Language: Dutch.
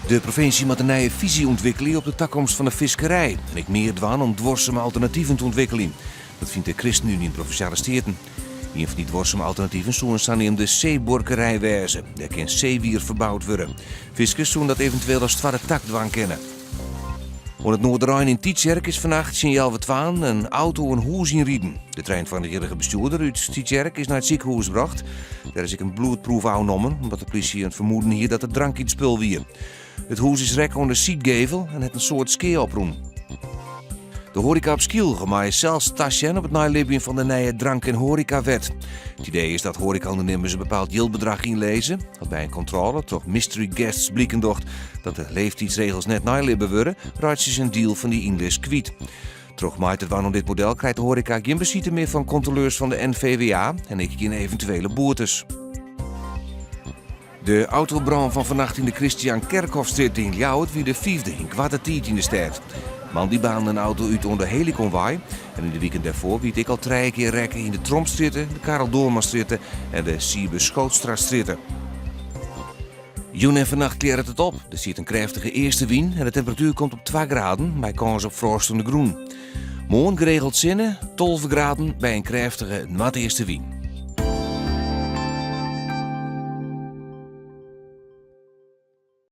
De provincie moet een nieuwe visie ontwikkelen op de toekomst van de visserij. En ik meer dwaan om dwarsame alternatieven te ontwikkelen. Dat vindt de ChristenUnie in Provinciale Staten. Een van die dwarsame alternatieven zullen in de zeeborkerij wijzen. Daar kan zeewier verbouwd worden. Fiskers zullen dat eventueel als tweede takdwang kennen. Op het Noorderrijn in Tietjerk is vannacht signaal wat waan een auto een huis inrieden. De trein van de eerder bestuurder uit Tietjerk is naar het ziekenhuis gebracht. Daar is ik een bloedproef aangenomen, omdat de politie het vermoeden hier dat er drank in het spul was. Het huis is rek onder seatgevel en het een soort ski-oproen. De horeca op Skiel gemaakt zelfs tasje op het nalibben van de nieuwe drank- en horecawet. Het idee is dat horecaondernemers een bepaald geldbedrag inlezen. Dat bij een controle toch mystery guests blikken docht dat de leeftijdsregels net nalibben worden, raakt ze een deal van die inlees kwijt. Toch maait het waarom dit model krijgt de horeca geen bezit meer van controleurs van de NVWA en ik geen eventuele boetes. De autobrand van vannacht in de Christian Kerkhofstraat in Ljouwert wie de vijfde in kwarte tijd in de stad. Man die baande een auto uit onder Heliconwaai. En in de weekend daarvoor wiet ik al 3 keer rekken in de Trompstritten, de Karel Doormanstritten en de Siebe Schootstraatstritten. Joen en vannacht kleert het op. Er zit een krachtige eerste wind en de temperatuur komt op 2 graden bij kans op vorstende groen. Morgen geregeld zinnen, 12 graden bij een krachtige natte eerste wind.